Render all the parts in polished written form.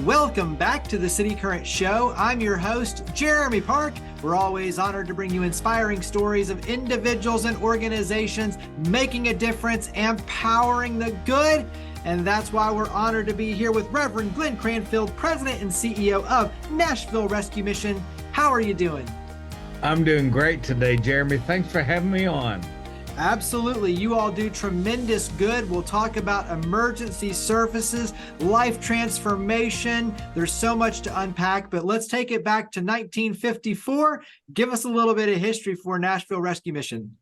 Welcome back to the City Current Show. I'm your host, Jeremy Park. We're always honored to bring you inspiring stories of individuals and organizations making a difference and powering the good. And that's why we're honored to be here with Reverend Glenn Cranfield, President and CEO of Nashville Rescue Mission. How are you doing? I'm doing great today, Jeremy. Thanks for having me on. Absolutely. You all do tremendous good. We'll talk about emergency services, life transformation. There's so much to unpack, but let's take it back to 1954. Give us a little bit of history for Nashville Rescue Mission.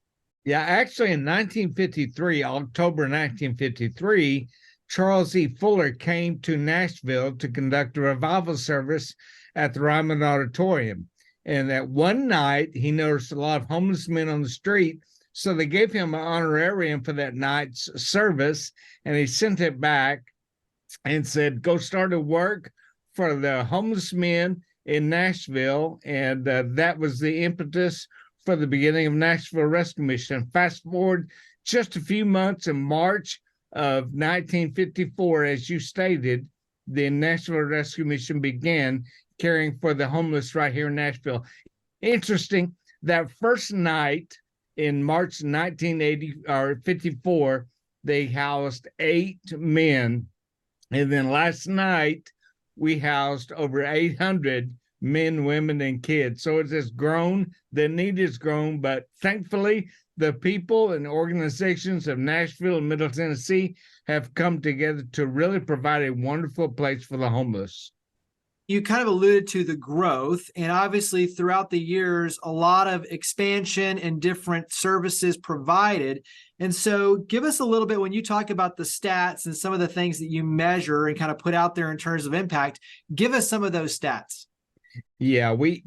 Yeah, actually in 1953, October 1953, Charles E. Fuller came to Nashville to conduct a revival service at the Ryman Auditorium. And that one night, he noticed a lot of homeless men on the street. So they gave him an honorarium for that night's service, and he sent it back and said, go start a work for the homeless men in Nashville. And that was the impetus for the beginning of Nashville Rescue Mission. Fast forward just a few months, in March of 1954, as you stated, the Nashville Rescue Mission began caring for the homeless right here in Nashville. Interesting, that first night, in March 1954, they housed 8 men. And then last night, we housed over 800 men, women, and kids. So it has grown. The need has grown. But thankfully, the people and organizations of Nashville and Middle Tennessee have come together to really provide a wonderful place for the homeless. You kind of alluded to the growth, and obviously throughout the years, a lot of expansion and different services provided. And so give us a little bit, when you talk about the stats and some of the things that you measure and kind of put out there in terms of impact, give us some of those stats. Yeah, we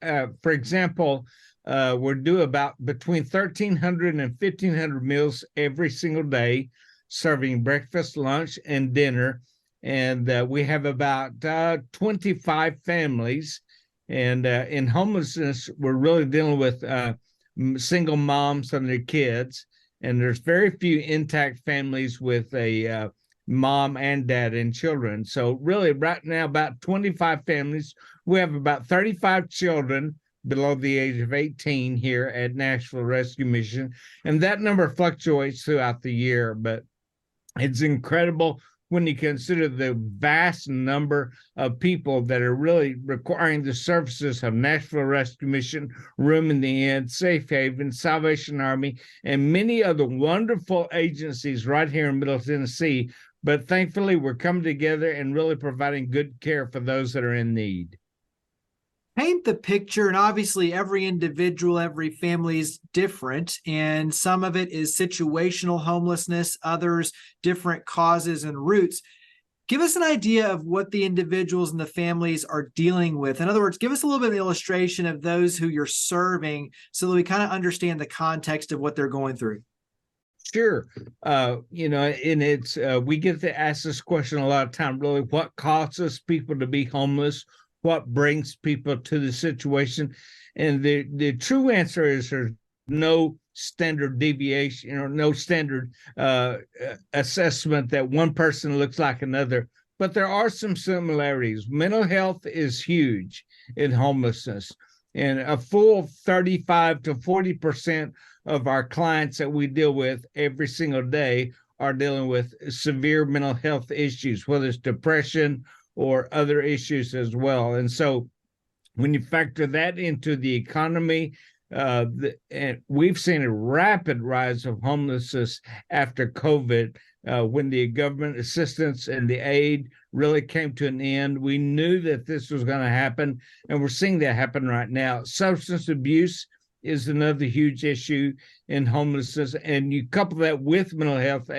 for example, we're due about between 1,300 and 1,500 meals every single day, serving breakfast, lunch, and dinner. And we have about 25 families. And in homelessness, we're really dealing with single moms and their kids. And there's very few intact families with a mom and dad and children. So really right now, about 25 families. We have about 35 children below the age of 18 here at Nashville Rescue Mission. And that number fluctuates throughout the year, but it's incredible when you consider the vast number of people that are really requiring the services of Nashville Rescue Mission, Room in the Inn, Safe Haven, Salvation Army, and many other wonderful agencies right here in Middle Tennessee. But thankfully, we're coming together and really providing good care for those that are in need. Paint the picture, and obviously every individual, every family is different, and some of it is situational homelessness, others different causes and roots. Give us an idea of what the individuals and the families are dealing with. In other words, give us a little bit of an illustration of those who you're serving so that we kind of understand the context of what they're going through. Sure. And it's we get to ask this question a lot of time, really, what causes people to be homeless? What brings people to the situation? And the true answer is there's no standard deviation or no standard assessment that one person looks like another, but there are some similarities. Mental health is huge in homelessness, and a full 35 to 40% of our clients that we deal with every single day are dealing with severe mental health issues, whether it's depression or other issues as well. And so when you factor that into the economy, and we've seen a rapid rise of homelessness after COVID, when the government assistance and the aid really came to an end. We knew that this was going to happen, and we're seeing that happen right now. Substance abuse is another huge issue in homelessness, and you couple that with mental health,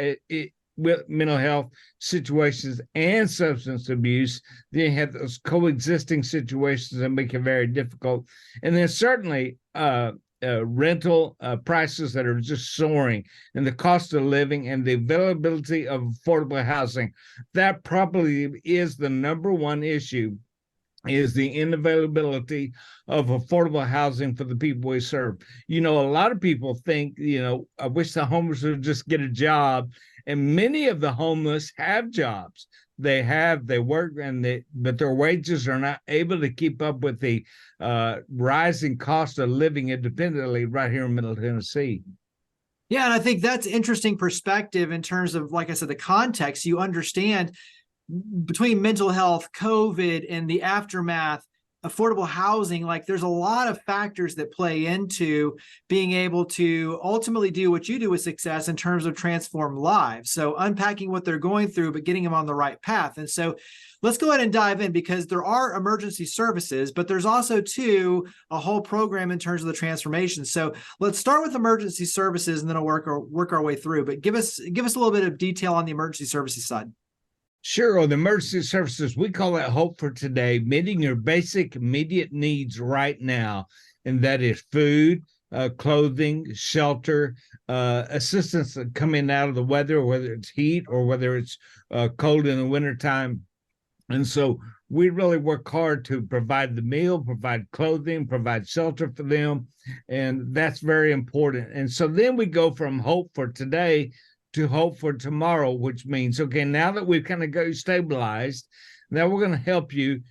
with mental health situations and substance abuse, then you have those coexisting situations that make it very difficult. And then certainly rental prices that are just soaring, and the cost of living and the availability of affordable housing. That probably is the number one issue, is the unavailability of affordable housing for the people we serve. A lot of people think, I wish the homeless would just get a job And many of the homeless have jobs. They work, but their wages are not able to keep up with the rising cost of living independently right here in Middle Tennessee. Yeah, and I think that's interesting perspective in terms of, like I said, the context. You understand between mental health, COVID, and the aftermath, affordable housing, like there's a lot of factors that play into being able to ultimately do what you do with success in terms of transform lives. So unpacking what they're going through, but getting them on the right path. And so let's go ahead and dive in, because there are emergency services, but there's also too a whole program in terms of the transformation. So let's start with emergency services, and then I'll work our way through. But give us a little bit of detail on the emergency services side. Sure. On the emergency services, we call that Hope for Today, meeting your basic immediate needs right now. And that is food, clothing, shelter, assistance coming out of the weather, whether it's heat or whether it's cold in the wintertime. And so we really work hard to provide the meal, provide clothing, provide shelter for them. And that's very important. And so then we go from Hope for Today to Hope for Tomorrow, which means, okay, now that we've kind of got you stabilized, now we're going to help you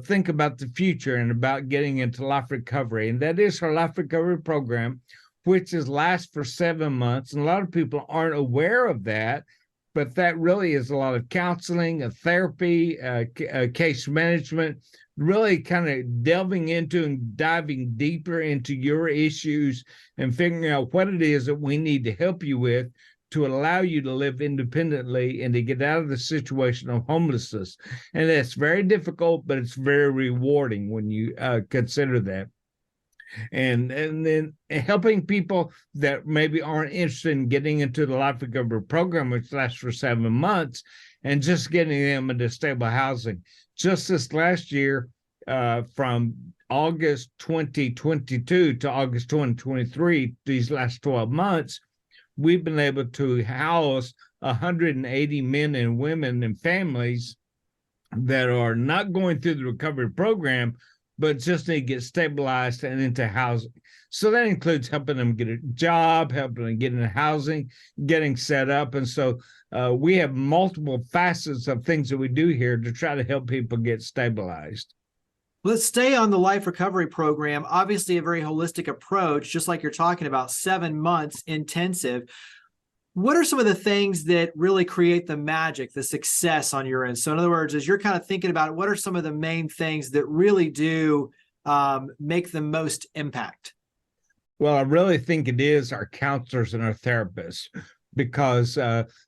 think about the future and about getting into life recovery. And that is our life recovery program, which lasts for 7 months. And a lot of people aren't aware of that, but that really is a lot of counseling, a therapy, case management, really kind of delving into and diving deeper into your issues and figuring out what it is that we need to help you with to allow you to live independently and to get out of the situation of homelessness. And that's very difficult, but it's very rewarding when you consider that. And then helping people that maybe aren't interested in getting into the life recovery program, which lasts for 7 months, and just getting them into stable housing. Just this last year, from August 2022 to August 2023, these last 12 months, we've been able to house 180 men and women and families that are not going through the recovery program, but just need to get stabilized and into housing. So that includes helping them get a job, helping them get into housing, getting set up. And so we have multiple facets of things that we do here to try to help people get stabilized. Let's stay on the life recovery program. Obviously, a very holistic approach, just like you're talking about, 7 months intensive. What are some of the things that really create the magic, the success on your end? So in other words, as you're kind of thinking about it, what are some of the main things that really do make the most impact? Well, I really think it is our counselors and our therapists, because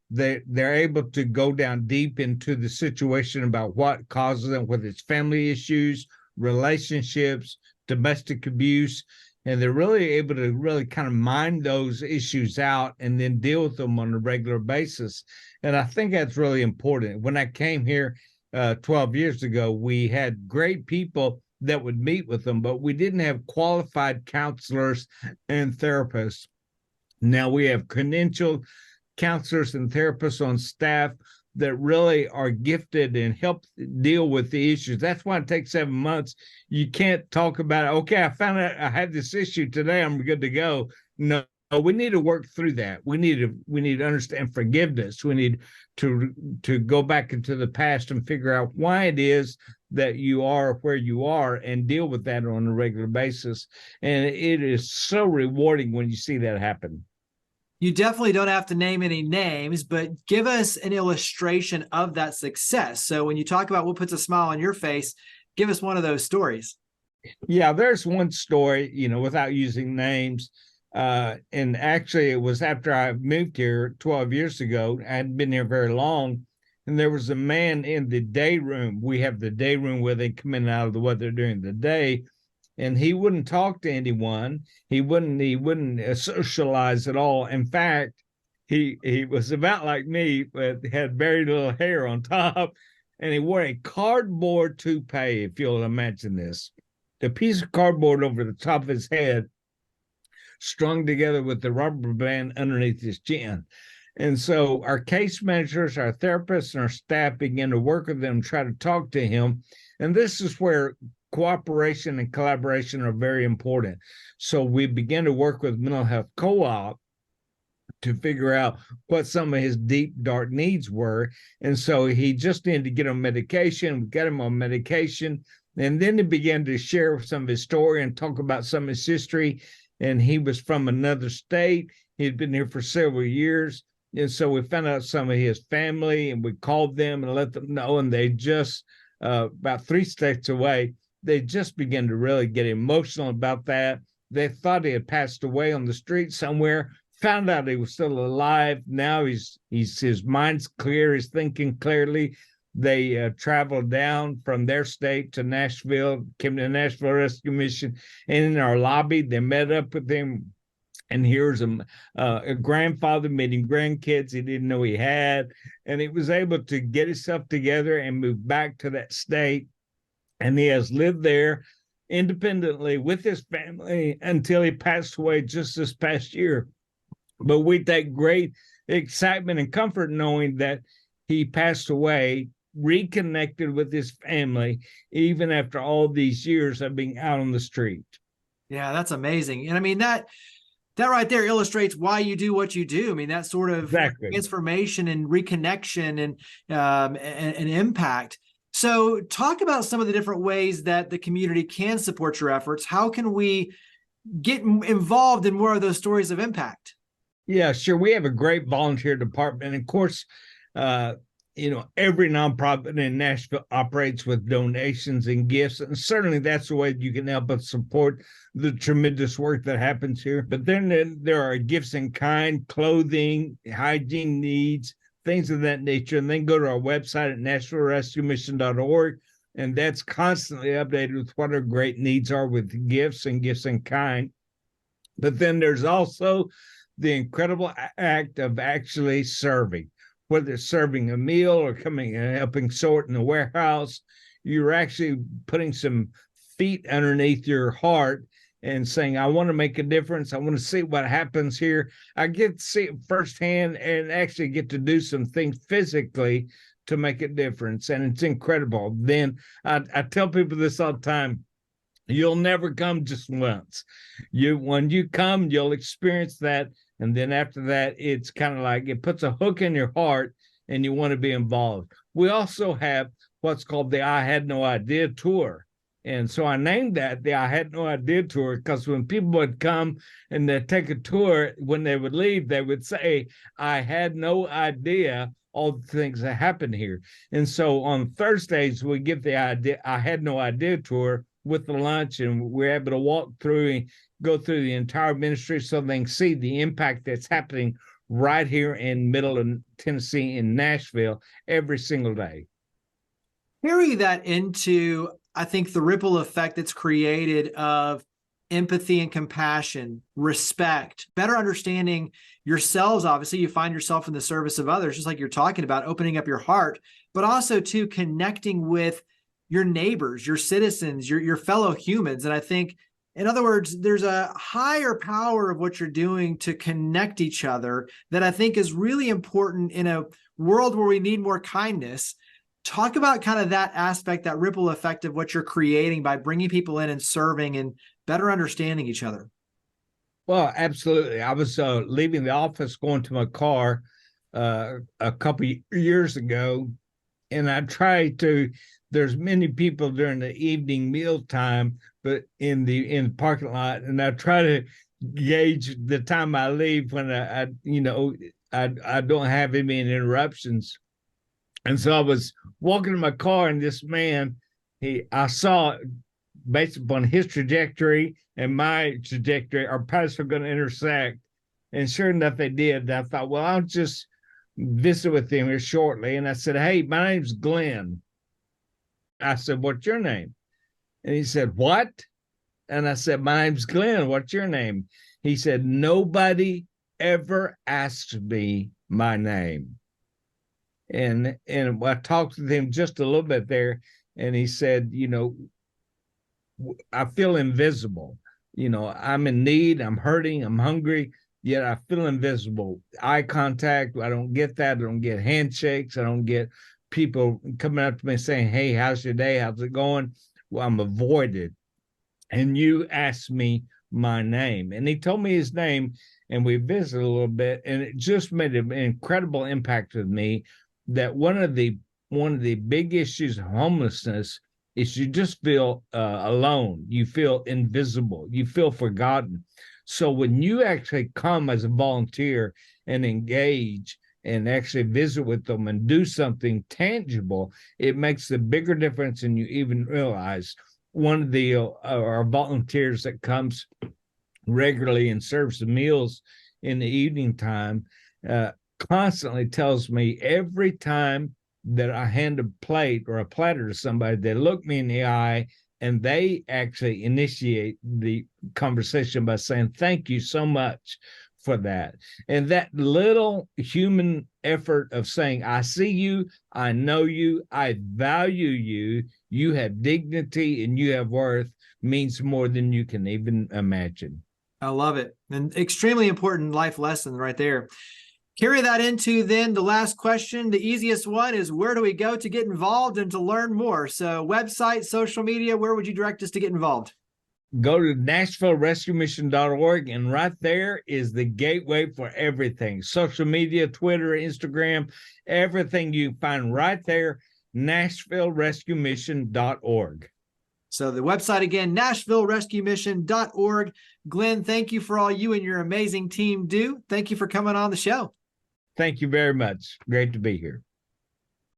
they're able to go down deep into the situation about what causes them, whether it's family issues, relationships, domestic abuse, and they're really able to really kind of mine those issues out and then deal with them on a regular basis. And I think that's really important. When I came here 12 years ago, we had great people that would meet with them, but we didn't have qualified counselors and therapists. Now we have credentialed counselors and therapists on staff that really are gifted and help deal with the issues. That's why it takes 7 months. You can't talk about, okay, I found out I had this issue today, I'm good to go. No, we need to work through that. We need to understand forgiveness. We need to go back into the past and figure out why it is that you are where you are and deal with that on a regular basis. And it is so rewarding when you see that happen. You definitely don't have to name any names, but give us an illustration of that success. So when you talk about what puts a smile on your face, give us one of those stories. Yeah, there's one story, without using names. And actually, it was after I moved here 12 years ago. I hadn't been here very long. And there was a man in the day room. We have the day room where they come in and out of the weather during the day. And he wouldn't talk to anyone. He wouldn't socialize at all. In fact, he was about like me, but had very little hair on top, and he wore a cardboard toupee, if you'll imagine this. A piece of cardboard over the top of his head, strung together with the rubber band underneath his chin. And so our case managers, our therapists, and our staff began to work with them, try to talk to him. And this is where cooperation and collaboration are very important. So we began to work with Mental Health Co-op to figure out what some of his deep, dark needs were. And so he just needed to get on medication. We got him on medication. And then he began to share some of his story and talk about some of his history. And he was from another state. He'd been here for several years. And so we found out some of his family, and we called them and let them know. And they just, about 3 states away, they just began to really get emotional about that. They thought he had passed away on the street somewhere, found out he was still alive. Now his mind's clear, he's thinking clearly. They traveled down from their state to Nashville, came to the Nashville Rescue Mission, and in our lobby, they met up with him. And here's a grandfather meeting grandkids he didn't know he had. And he was able to get himself together and move back to that state. And he has lived there independently with his family until he passed away just this past year. But we take great excitement and comfort knowing that he passed away, reconnected with his family, even after all these years of being out on the street. Yeah, that's amazing. And I mean, that right there illustrates why you do what you do. I mean, that sort of transformation and reconnection and impact. So talk about some of the different ways that the community can support your efforts. How can we get involved in more of those stories of impact? Yeah, sure. We have a great volunteer department. And of course, every nonprofit in Nashville operates with donations and gifts. And certainly that's the way you can help us support the tremendous work that happens here. But then there are gifts in kind, clothing, hygiene needs, things of that nature. And then go to our website at nashvillerescuemission.org. And that's constantly updated with what our great needs are with gifts and gifts in kind. But then there's also the incredible act of actually serving, whether it's serving a meal or coming and helping sort in the warehouse. You're actually putting some feet underneath your heart and saying, I want to make a difference. I want to see what happens here. I get to see it firsthand and actually get to do some things physically to make a difference. And it's incredible. Then I tell people this all the time. You'll never come just once. When you come, you'll experience that. And then after that, it's kind of like it puts a hook in your heart and you want to be involved. We also have what's called the I Had No Idea Tour. And so I named that the I Had No Idea Tour because when people would come and they'd take a tour, when they would leave, they would say, I had no idea all the things that happened here. And so on Thursdays, we give the I Had No Idea Tour with the lunch, and we're able to walk through and go through the entire ministry so they can see the impact that's happening right here in middle of Tennessee in Nashville every single day. Carry that into, I think, the ripple effect that's created of empathy and compassion, respect, better understanding yourselves. Obviously, you find yourself in the service of others, just like you're talking about, opening up your heart, but also to connecting with your neighbors, your citizens, your fellow humans. And I think, in other words, there's a higher power of what you're doing to connect each other that I think is really important in a world where we need more kindness. Talk about kind of that aspect, that ripple effect of what you're creating by bringing people in and serving and better understanding each other. Well, absolutely. I was leaving the office, going to my car a couple years ago, and I tried to. There's many people during the evening meal time, but in the parking lot, and I try to gauge the time I leave when I don't have any interruptions. And so I was walking in my car, and this man, I saw, based upon his trajectory and my trajectory, our paths are going to intersect. And sure enough, they did. And I thought, well, I'll just visit with him here shortly. And I said, hey, my name's Glenn. I said, what's your name? And he said, what? And I said, my name's Glenn. What's your name? He said, nobody ever asked me my name. And I talked with him just a little bit there, and he said, I feel invisible. I'm in need, I'm hurting, I'm hungry, yet I feel invisible. Eye contact, I don't get that. I don't get handshakes. I don't get people coming up to me saying, hey, how's your day? How's it going? Well, I'm avoided. And you asked me my name. And he told me his name, and we visited a little bit, and it just made an incredible impact with me that one of the big issues of homelessness is you just feel alone. You feel invisible. You feel forgotten. So when you actually come as a volunteer and engage and actually visit with them and do something tangible, it makes a bigger difference than you even realize. One of the our volunteers that comes regularly and serves the meals in the evening time constantly tells me every time that I hand a plate or a platter to somebody, they look me in the eye and they actually initiate the conversation by saying, "Thank you so much for that." And that little human effort of saying, "I see you, I know you, I value you, you have dignity and you have worth," means more than you can even imagine. I love it. And extremely important life lesson right there. Carry that into then the last question. The easiest one is, where do we go to get involved and to learn more? So website, social media, where would you direct us to get involved? Go to NashvilleRescueMission.org, and right there is the gateway for everything. Social media, Twitter, Instagram, everything you find right there, NashvilleRescueMission.org. So the website again, NashvilleRescueMission.org. Glenn, thank you for all you and your amazing team do. Thank you for coming on the show. Thank you very much. Great to be here.